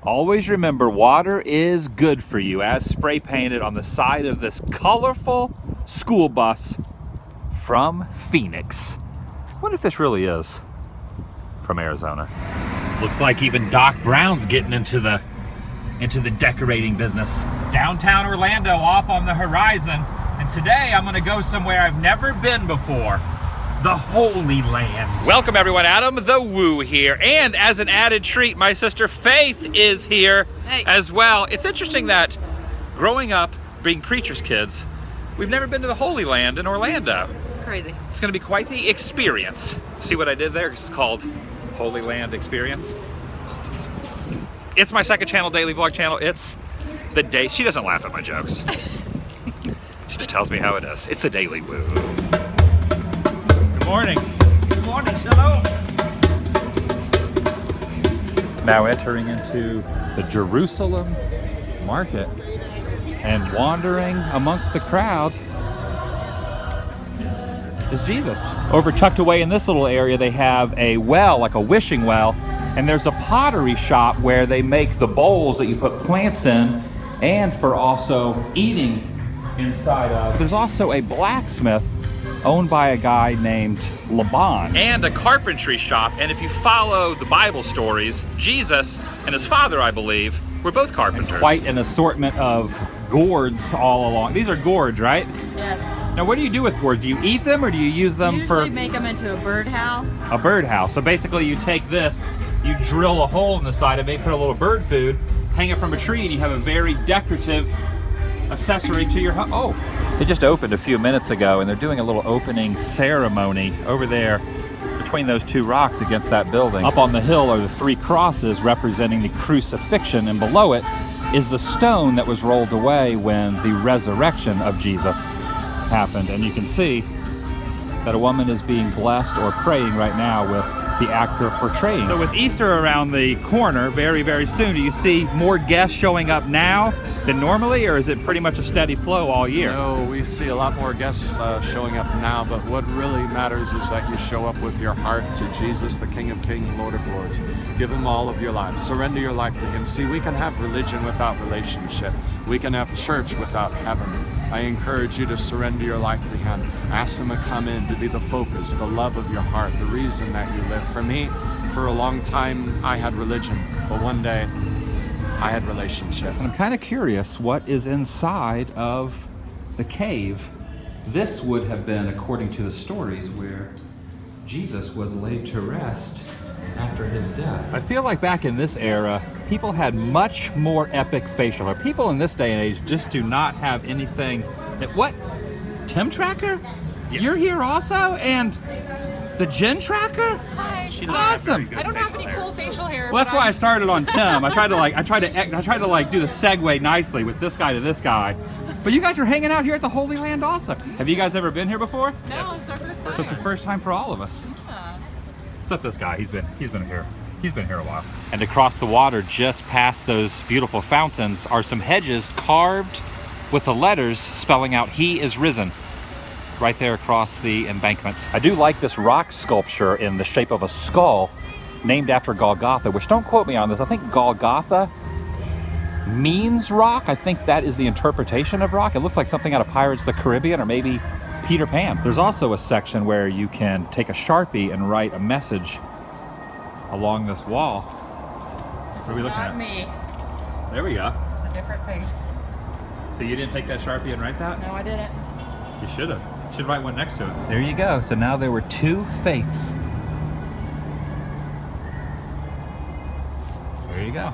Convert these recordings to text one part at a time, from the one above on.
Always remember, water is good for you, as spray painted on the side of this colorful school bus from Phoenix. What if this really is from Arizona? Looks like even Doc Brown's getting into the decorating business. Downtown Orlando off on the horizon, and today I'm gonna go somewhere I've never been before. The Holy Land. Welcome everyone, Adam the Woo here. And as an added treat, my sister Faith is here as well. It's interesting that growing up, being preacher's kids, we've never been to the Holy Land in Orlando. It's crazy. It's gonna be quite the experience. See what I did there? It's called Holy Land Experience. It's my second channel, daily vlog channel. It's the day. She doesn't laugh at my jokes. She just tells me how it is. It's the TheDailyWoo. Good morning. Good morning, hello. Now entering into the Jerusalem market and wandering amongst the crowd is Jesus. Over tucked away in this little area, they have a well, like a wishing well, and there's a pottery shop where they make the bowls that you put plants in and for also eating inside of. There's also a blacksmith owned by a guy named Laban. And a carpentry shop, and if you follow the Bible stories, Jesus and his father, I believe, were both carpenters. And quite an assortment of gourds all along. These are gourds, right? Yes. Now what do you do with gourds? Do you eat them or do you use them for? Usually make them into a birdhouse. A birdhouse. So basically you take this, you drill a hole in the side of it, put a little bird food, hang it from a tree, and you have a very decorative accessory to your home. Oh, it just opened a few minutes ago and they're doing a little opening ceremony over there between those two rocks against that building. Up on the hill are the three crosses representing the crucifixion, and below it is the stone that was rolled away when the resurrection of Jesus happened. And you can see that a woman is being blessed or praying right now with the actor portraying. So with Easter around the corner very, very soon, do you see more guests showing up now than normally, or is it pretty much a steady flow all year? No, we see a lot more guests showing up now, but what really matters is that you show up with your heart to Jesus, the King of Kings, Lord of Lords. Give him all of your life. Surrender your life to him. See, we can have religion without relationship. We can have church without heaven. I encourage you to surrender your life to him. Ask him to come in, to be the focus, the love of your heart, the reason that you live. For me, for a long time, I had religion, but one day, I had relationship. I'm kind of curious what is inside of the cave. This would have been, according to the stories, where Jesus was laid to rest after his death. I feel like back in this era, people had much more epic facial hair. People in this day and age just do not have anything that, what? Tim Tracker? Yes. You're here also? And the Jen Tracker? Hi. She's awesome. I don't have any cool facial hair. Well, that's why I started on Tim. I tried to do the segue nicely with this guy to this guy. But you guys are hanging out here at the Holy Land also. Have you guys ever been here before? No, it's our first time. So it's the first time for all of us. Yeah. Except this guy, he's been here. He's been here a while. And across the water, just past those beautiful fountains, are some hedges carved with the letters spelling out "He is risen," right there across the embankments. I do like this rock sculpture in the shape of a skull named after Golgotha, which, don't quote me on this, I think Golgotha means rock. I think that is the interpretation of rock. It looks like something out of Pirates of the Caribbean or maybe Peter Pan. There's also a section where you can take a Sharpie and write a message along this wall. What are we looking at? Not me. There we go. A different face. So you didn't take that Sharpie and write that? No, I didn't. You should have. Should write one next to it. There you go. So now there were two faiths. There you go.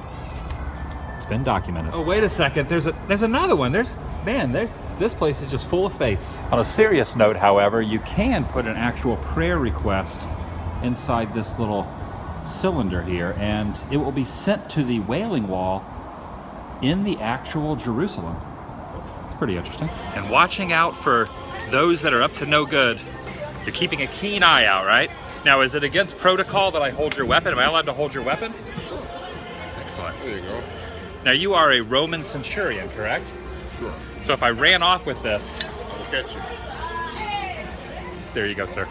It's been documented. Oh, wait a second. There's another one. This place is just full of faiths. On a serious note, however, you can put an actual prayer request inside this little cylinder here, and it will be sent to the Wailing Wall in the actual Jerusalem. It's pretty interesting. And watching out for those that are up to no good. You're keeping a keen eye out, right? Now, is it against protocol that I hold your weapon? Am I allowed to hold your weapon? Sure. Excellent. There you go. Now, you are a Roman centurion, correct? Sure. So if I ran off with this... I will catch you. There you go, sir.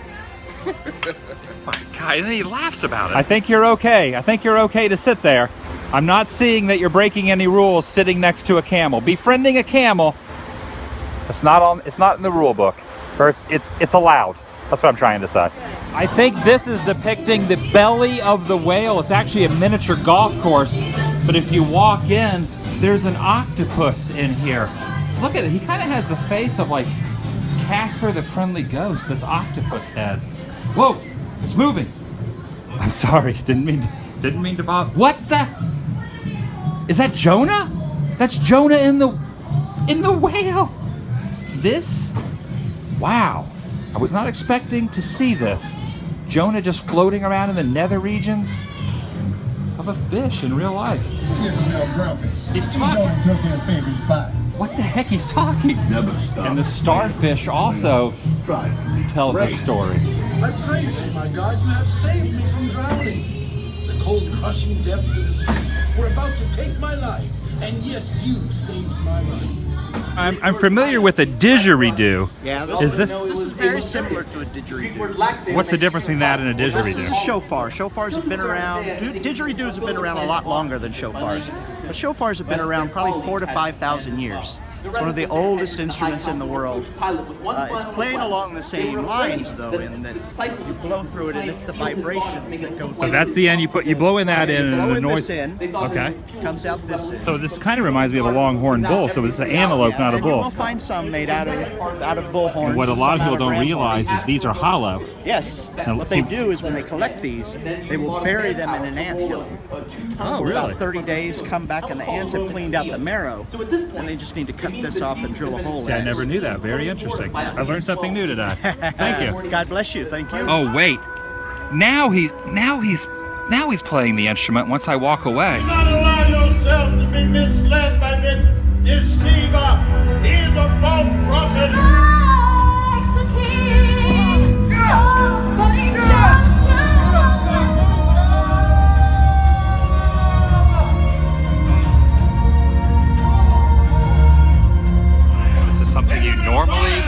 My God, and then he laughs about it. I think you're okay. I think you're okay to sit there. I'm not seeing that you're breaking any rules sitting next to a camel. Befriending a camel, it's not in the rule book. Or it's allowed. That's what I'm trying to say. I think this is depicting the belly of the whale. It's actually a miniature golf course. But if you walk in, there's an octopus in here. Look at it. He kind of has the face of like Casper the Friendly Ghost, this octopus head. Whoa, it's moving. I'm sorry, didn't mean to bother. What the? Is that Jonah? That's Jonah in the whale. This? Wow. I was not expecting to see this. Jonah just floating around in the nether regions of a fish in real life. He's talking. What the heck? He's talking. And the starfish also tells a story. I praise you, my God. You have saved me from drowning. The cold, crushing depths of the sea were about to take my life, and yet you saved my life. I'm familiar with a didgeridoo. Yeah, Is this? This is very similar to a didgeridoo. What's the difference between that and a This is a didgeridoo? shofar. Shofars have been around. Didgeridoos have been around a lot longer than shofars. But shofars have been around probably 4,000 to 5,000 years. It's one of the oldest instruments in the world. It's playing along the same lines, though, in that you blow through it and it's the vibrations that go through. So that's the end. You blow in that in, and blow the in noise. this in, Okay. comes out this end. So this kind of reminds me of a longhorn bull. So it's an antelope, not a And you will bull. find some made out of bull horns. What a and lot of some people out don't ram realize horns. is these are hollow. Yes. Now, What see- they do is when they collect these, they will bury them in an anthill. Oh, For about really? 30 days, come back and the ants have cleaned out the marrow. And they just need to cut this off and drill a hole See, I in it. never knew that. Very interesting. I learned something new today. Thank you. God bless you. Thank you. Oh wait, now he's playing the instrument. Once I walk away. Not allow yourself to be misled by this deceiver. He is a false prophet. Christ the King, nobody just This is something you normally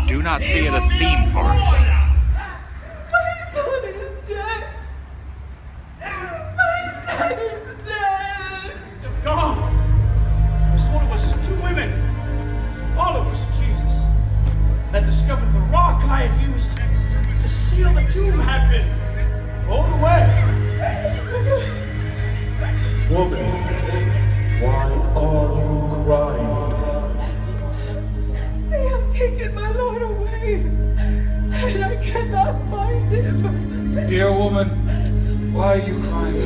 do not see at a theme park. My son is dead. My son is dead. Of God. This one was two women, followers of Jesus, that discovered the rock I had used to seal the tomb had been rolled away. Woman, why are you crying? They have taken my Lord away, and I cannot find him. Dear woman, why are you crying?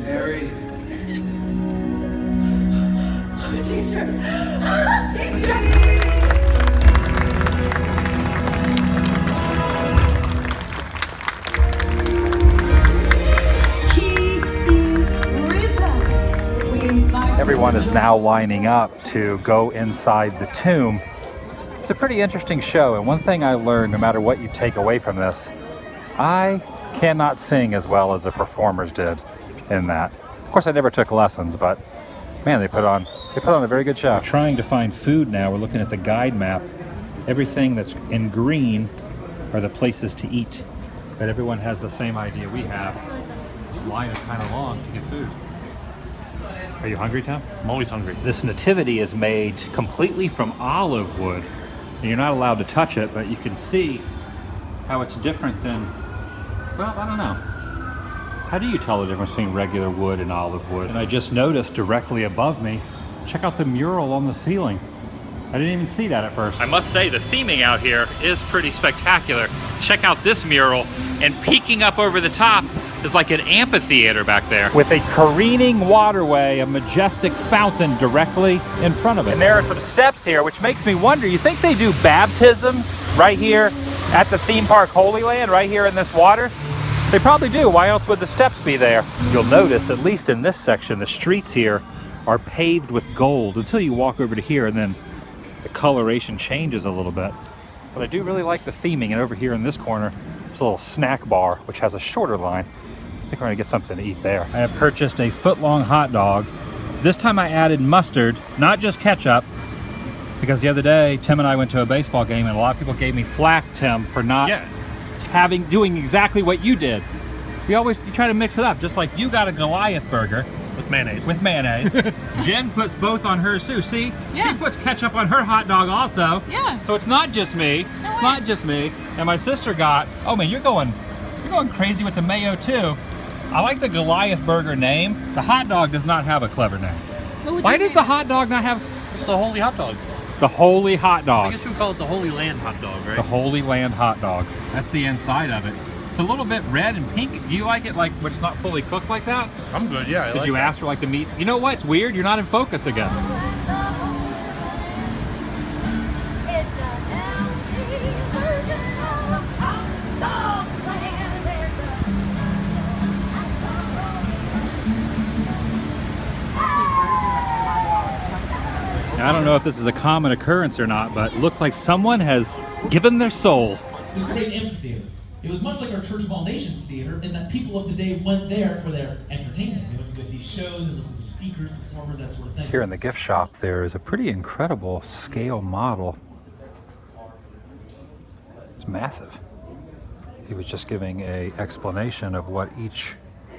Mary. Teacher. He is risen. We invite Everyone is now lining up to go inside the tomb. It's a pretty interesting show, and one thing I learned, no matter what you take away from this, I cannot sing as well as the performers did in that. Of course, I never took lessons, but man, they put on a very good show. Trying to find food now. We're looking at the guide map. Everything that's in green are the places to eat, but everyone has the same idea we have. This line is kind of long to get food. Are you hungry, Tom? I'm always hungry. This nativity is made completely from olive wood. And you're not allowed to touch it, but you can see how it's different than, well, I don't know. How do you tell the difference between regular wood and olive wood? And I just noticed directly above me, check out the mural on the ceiling. I didn't even see that at first. I must say, the theming out here is pretty spectacular. Check out this mural, and peeking up over the top is like an amphitheater back there. With a careening waterway, a majestic fountain directly in front of it. And there are some steps here, which makes me wonder, you think they do baptisms right here at the theme park Holy Land, right here in this water? They probably do. Why else would the steps be there? You'll notice, at least in this section, the streets here are paved with gold until you walk over to here, and then the coloration changes a little bit. But I do really like the theming, and over here in this corner, there's a little snack bar, which has a shorter line. I think we're gonna get something to eat there. I have purchased a foot-long hot dog. This time I added mustard, not just ketchup, because the other day, Tim and I went to a baseball game, and a lot of people gave me flack, Tim, for not doing exactly what you did. You try to mix it up, just like you got a Goliath burger. With mayonnaise. Jen puts both on hers too. See? Yeah. She puts ketchup on her hot dog also. Yeah. So it's not just me. No It's way. not just me. And my sister got, oh man, you're going crazy with the mayo too. I like the Goliath burger name. The hot dog does not have a clever name. Why does the hot dog not have It's the Holy Hot Dog. the Holy Hot I Dog? guess you would call it the Holy Land Hot Dog, right? The Holy Land Hot Dog. That's the inside of it. It's a little bit red and pink. Do you like it like when it's not fully cooked like that? I'm good, yeah. I Did like you that. ask for like the meat? You know what? It's weird. You're not in focus again. It's a healthy version of a hot dog's land. I don't know if this is a common occurrence or not, but it looks like someone has given their soul. This great amphitheater. It was much like our Church of All Nations theater in that people of the day went there for their entertainment. They went to go see shows and listen to speakers, performers, that sort of thing. Here in the gift shop, there is a pretty incredible scale model. It's massive. He was just giving an explanation of what each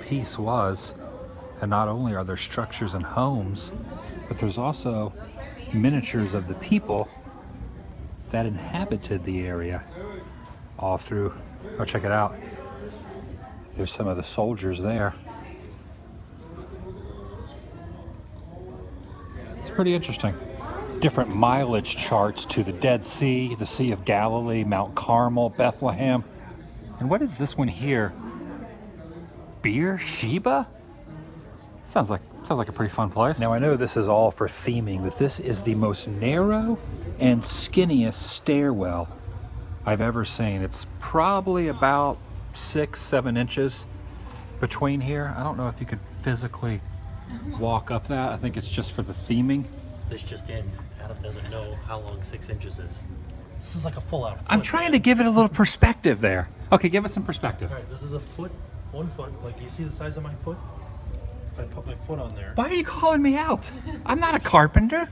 piece was. And not only are there structures and homes, but there's also miniatures of the people that inhabited the area all through. Oh, check it out. There's some of the soldiers there. It's pretty interesting. Different mileage charts to the Dead Sea, the Sea of Galilee, Mount Carmel, Bethlehem. And what is this one here? Beersheba? Sounds like a pretty fun place. Now I know this is all for theming, but this is the most narrow and skinniest stairwell I've ever seen. It's probably about 6-7 inches between here. I don't know if you could physically walk up that. I think it's just for the theming. This just in. Adam doesn't know how long 6 inches is. This is like a full out foot. I'm trying to give it a little perspective there. Okay, give us some perspective. All right, this is a foot, 1 foot. Like, you see the size of my foot? If I put my foot on there. Why are you calling me out? I'm not a carpenter.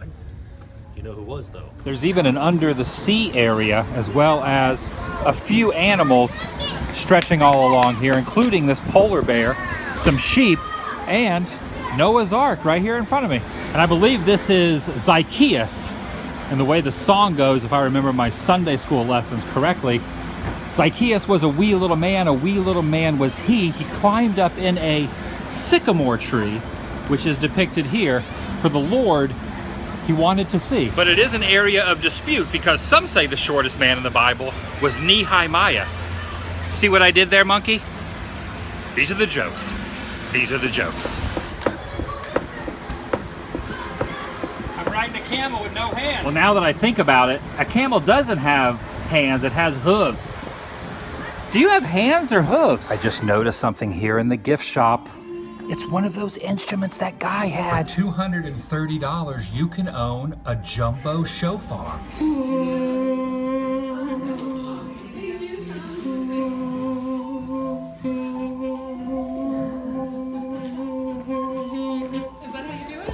You know who was, though? There's even an under the sea area, as well as a few animals stretching all along here, including this polar bear, some sheep, and Noah's Ark right here in front of me. And I believe this is Zacchaeus. And the way the song goes, if I remember my Sunday school lessons correctly, Zacchaeus was a wee little man was he. He climbed up in a sycamore tree, which is depicted here, for the Lord he wanted to see. But it is an area of dispute because some say the shortest man in the Bible was Nehemiah. See what I did there, monkey? These are the jokes. These are the jokes. I'm riding a camel with no hands. Well, now that I think about it, a camel doesn't have hands, it has hooves. Do you have hands or hooves? I just noticed something here in the gift shop. It's one of those instruments that guy had. For $230, you can own a jumbo shofar.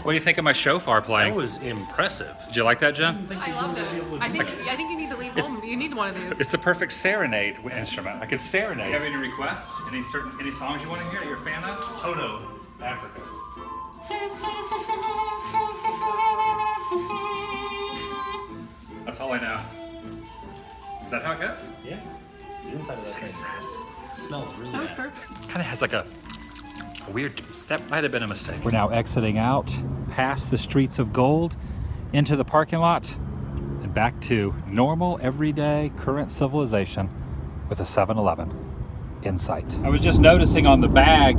What do you think of my shofar playing? That was impressive. Did you like that, Jen? I loved it. I think you need to leave home. You need one of these. It's the perfect serenade instrument. I could serenade. Do you have any requests? Any songs you want to hear that you're a fan of? Toto, Africa. That's all I know. Is that how it goes? Yeah. The inside of that Success. thing smells really That was bad. perfect. Kind of has like a weird, that might have been a mistake. We're now exiting out past the streets of gold into the parking lot and back to normal, everyday, current civilization with a 7-Eleven in sight. I was just noticing on the bag,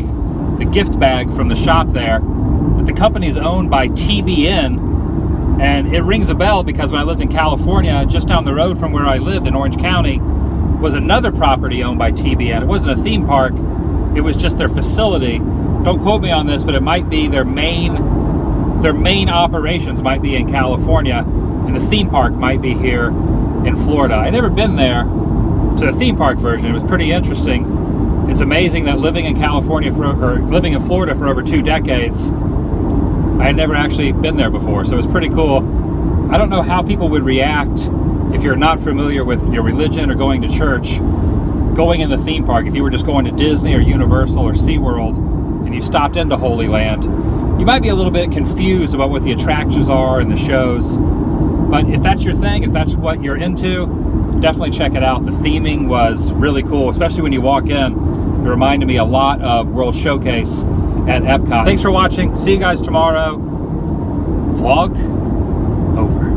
the gift bag from the shop there, that the company is owned by TBN. And it rings a bell because when I lived in California, just down the road from where I lived in Orange County, was another property owned by TBN. It wasn't a theme park, it was just their facility. Don't quote me on this, but it might be their main operations might be in California, and the theme park might be here in Florida. I'd never been there to the theme park version. It was pretty interesting. It's amazing that living in California living in Florida for over 2 decades, I had never actually been there before, so it was pretty cool. I don't know how people would react if you're not familiar with your religion or going to church, going in the theme park, if you were just going to Disney or Universal or SeaWorld and you stopped into Holy Land, you might be a little bit confused about what the attractions are and the shows. But if that's your thing, if that's what you're into, definitely check it out. The theming was really cool, especially when you walk in. It reminded me a lot of World Showcase at Epcot. Thanks for watching. See you guys tomorrow. Vlog over.